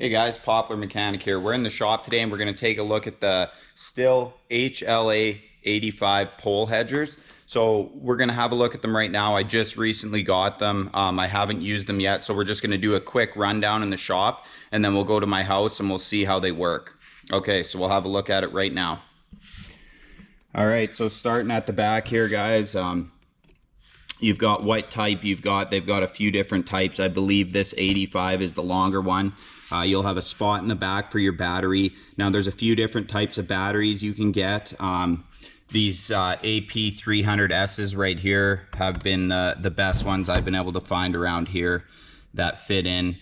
Hey guys, Poplar Mechanic here. We're in the shop today and we're going to take a look at the Stihl HLA 85 pole hedgers. So we're going to have a look at them right now. I just recently got them. I haven't used them yet, so we're just going to do a quick rundown in the shop and then we'll go to my house and we'll see how they work. Okay, so we'll have a look at it right now. All right, so starting at the back here, guys. You've got what type they've got a few different types. I believe this 85 is the longer one. You'll have a spot in the back for your battery. Now there's a few different types of batteries you can get. These AP 300Ss right here have been the best ones I've been able to find around here that fit in.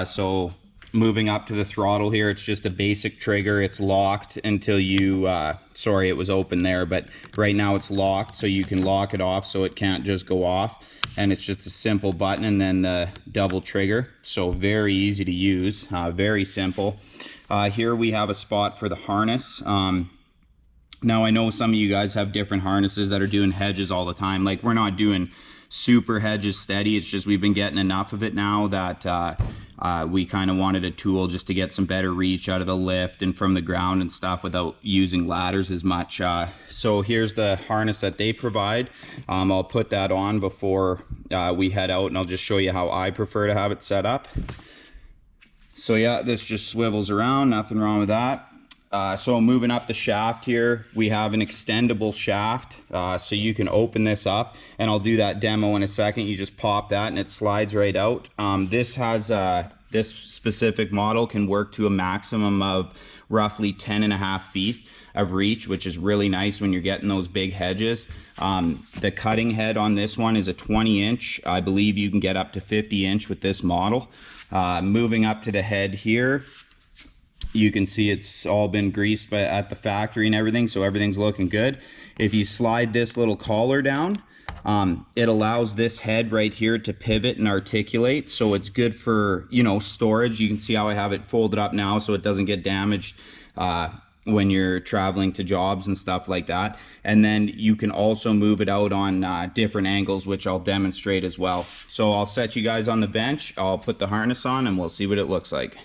So moving up to the throttle here, it's just a basic trigger. It's locked until you, sorry it was open there, but right now it's locked, so you can lock it off so it can't just go off. And it's just a simple button and then the double trigger. So very easy to use, very simple. Here we have a spot for the harness. Now I know some of you guys have different harnesses that are doing hedges all the time. Like, we're not doing super hedges steady. It's just we've been getting enough of it now that we kind of wanted a tool just to get some better reach out of the lift and from the ground and stuff without using ladders as much. So here's the harness that they provide. I'll put that on before we head out, and I'll just show you how I prefer to have it set up. So yeah, this just swivels around, nothing wrong with that. So moving up the shaft here, we have an extendable shaft, so you can open this up, and I'll do that demo in a second. You just pop that and it slides right out. This specific model can work to a maximum of roughly 10.5 feet of reach, which is really nice when you're getting those big hedges. The cutting head on this one is a 20-inch. I believe you can get up to 50-inch with this model. Moving up to the head here, you can see it's all been greased at the factory and everything, so everything's looking good. If you slide this little collar down, it allows this head right here to pivot and articulate, so it's good for, you know, storage. You can see how I have it folded up now so it doesn't get damaged when you're traveling to jobs and stuff like that. And then you can also move it out on different angles, which I'll demonstrate as well. So I'll set you guys on the bench, I'll put the harness on, and we'll see what it looks like.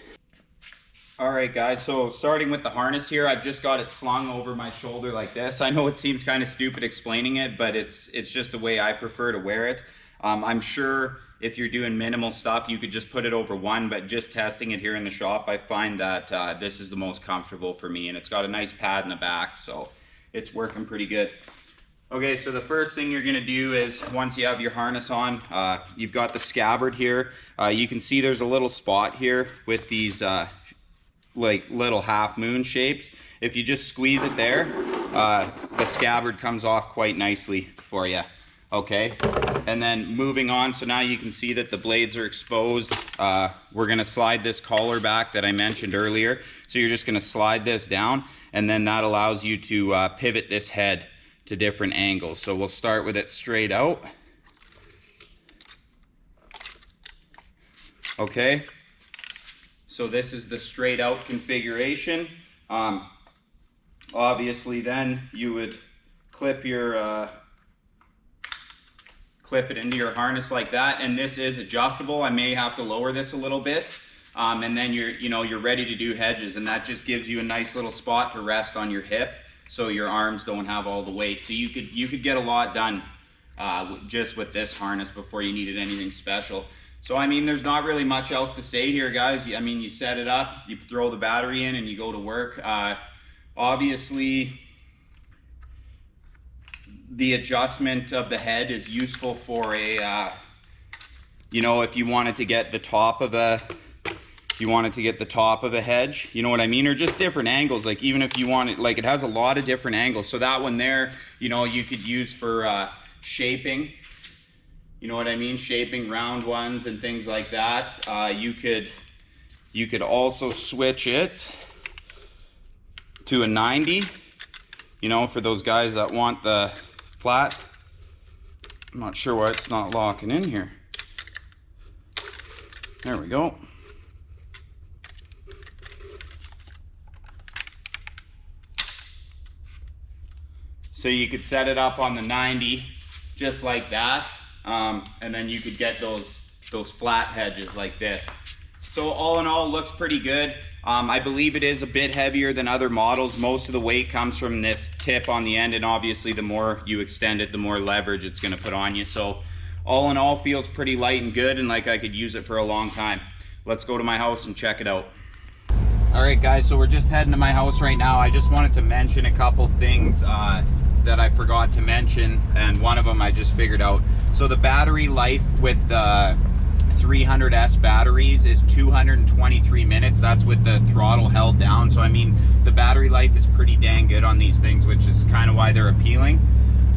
Alright guys, so starting with the harness here, I've just got it slung over my shoulder like this. I know it seems kind of stupid explaining it, but it's just the way I prefer to wear it. I'm sure if you're doing minimal stuff, you could just put it over one, but just testing it here in the shop, I find that this is the most comfortable for me, and it's got a nice pad in the back, so it's working pretty good. Okay, so the first thing you're gonna do is, once you have your harness on, you've got the scabbard here. You can see there's a little spot here with these like little half moon shapes. If you just squeeze it there, the scabbard comes off quite nicely for you. Okay, and then moving on, so now you can see that the blades are exposed. We're gonna slide this collar back that I mentioned earlier. So you're just gonna slide this down, and then that allows you to pivot this head to different angles. So we'll start with it straight out. Okay. So this is the straight out configuration. Obviously then you would clip it into your harness like that, and this is adjustable. I may have to lower this a little bit, and then you're ready to do hedges, and that just gives you a nice little spot to rest on your hip so your arms don't have all the weight. So you could get a lot done just with this harness before you needed anything special. So I mean, there's not really much else to say here, guys. I mean, you set it up, you throw the battery in, and you go to work. Obviously, the adjustment of the head is useful for a, you know, if you wanted to get the top of a, hedge, you know what I mean, or just different angles. Like, even if you want it, like, it has a lot of different angles. So that one there, you know, you could use for shaping. You know what I mean? Shaping round ones and things like that. You could also switch it to a 90, you know, for those guys that want the flat. I'm not sure why it's not locking in here. There we go. So you could set it up on the 90 just like that. And then you could get those flat hedges like this. So all in all, looks pretty good. I believe it is a bit heavier than other models. Most of the weight comes from this tip on the end, and obviously the more you extend it, the more leverage it's gonna put on you. So all in all, feels pretty light and good, and like I could use it for a long time. Let's go to my house and check it out. All right, guys, so we're just heading to my house right now. I just wanted to mention a couple things that I forgot to mention, and one of them I just figured out. So the battery life with the 300S batteries is 223 minutes. That's with the throttle held down. So I mean, the battery life is pretty dang good on these things, which is kind of why they're appealing.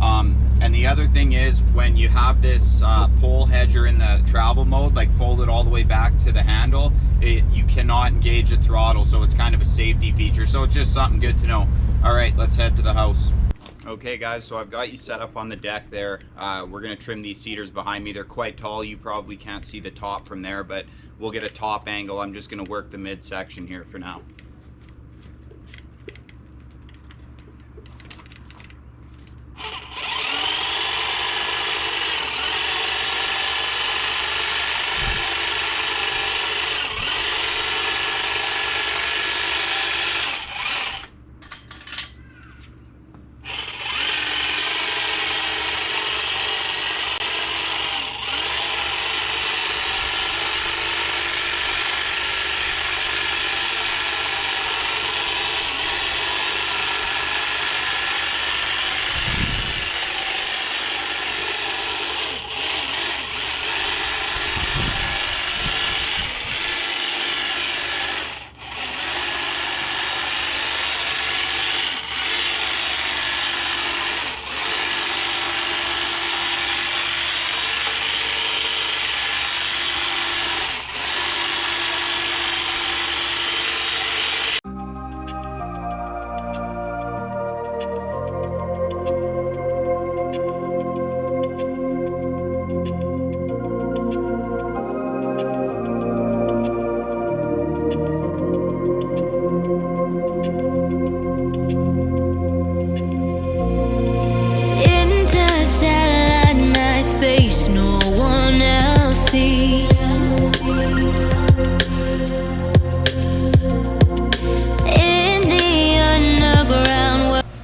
And the other thing is, when you have this pole hedger in the travel mode, like folded all the way back to the handle, you cannot engage the throttle, so it's kind of a safety feature. So it's just something good to know. All right, let's head to the house. Okay guys, so I've got you set up on the deck there. We're gonna trim these cedars behind me. They're quite tall. You probably can't see the top from there, but we'll get a top angle. I'm just gonna work the midsection here for now.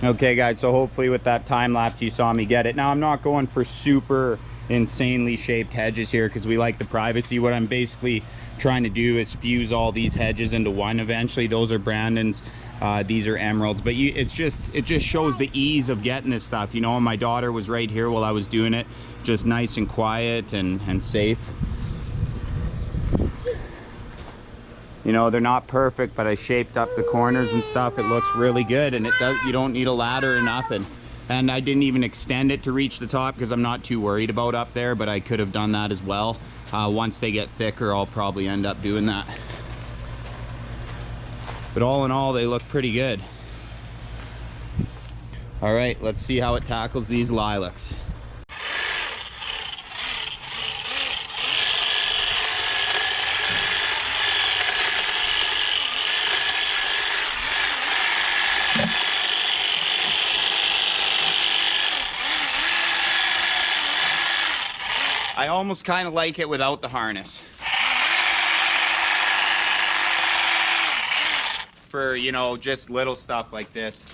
Okay guys, so hopefully with that time lapse you saw me get it. Now I'm not going for super insanely shaped hedges here because we like the privacy. What I'm basically trying to do is fuse all these hedges into one eventually. Those are Brandon's, these are Emerald's, but it just shows the ease of getting this stuff, you know. And my daughter was right here while I was doing it, just nice and quiet and safe. You know, they're not perfect, but I shaped up the corners and stuff. It looks really good, and you don't need a ladder or nothing. And I didn't even extend it to reach the top because I'm not too worried about up there, but I could have done that as well. Once they get thicker, I'll probably end up doing that. But all in all, they look pretty good. All right, let's see how it tackles these lilacs. I almost kind of like it without the harness. For, you know, just little stuff like this.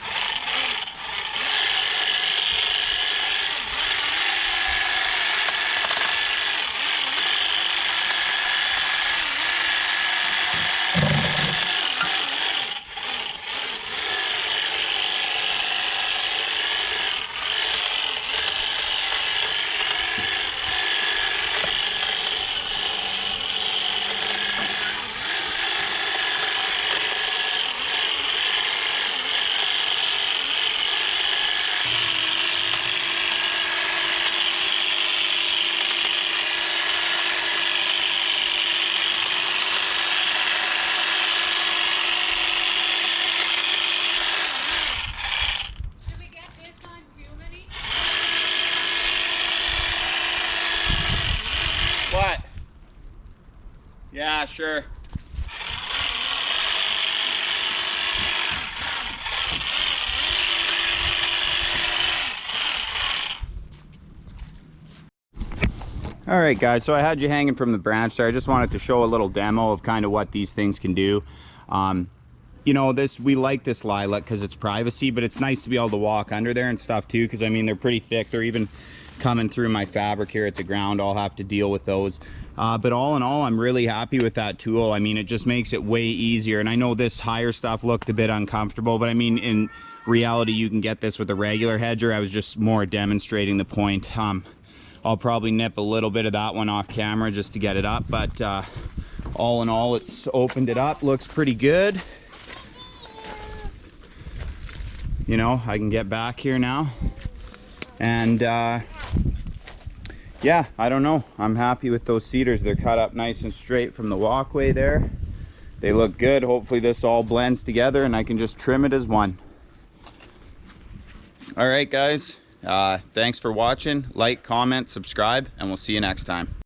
What? Yeah, sure. All All right, guys, so I had you hanging from the branch there. I just wanted to show a little demo of kind of what these things can do. You know, we like this lilac because it's privacy, but it's nice to be able to walk under there and stuff too, because I mean, they're pretty thick. They're even coming through my fabric here at the ground. I'll have to deal with those. But all in all, I'm really happy with that tool. I mean, it just makes it way easier. And I know this higher stuff looked a bit uncomfortable, but I mean, in reality, you can get this with a regular hedger. I was just more demonstrating the point. I'll probably nip a little bit of that one off camera just to get it up, but all in all, it's opened it up. Looks pretty good. You know, I can get back here now, and yeah, I don't know, I'm happy with those cedars. They're cut up nice and straight from the walkway there. They look good. Hopefully this all blends together and I can just trim it as one. All right, guys, thanks for watching. Like, comment, subscribe, and we'll see you next time.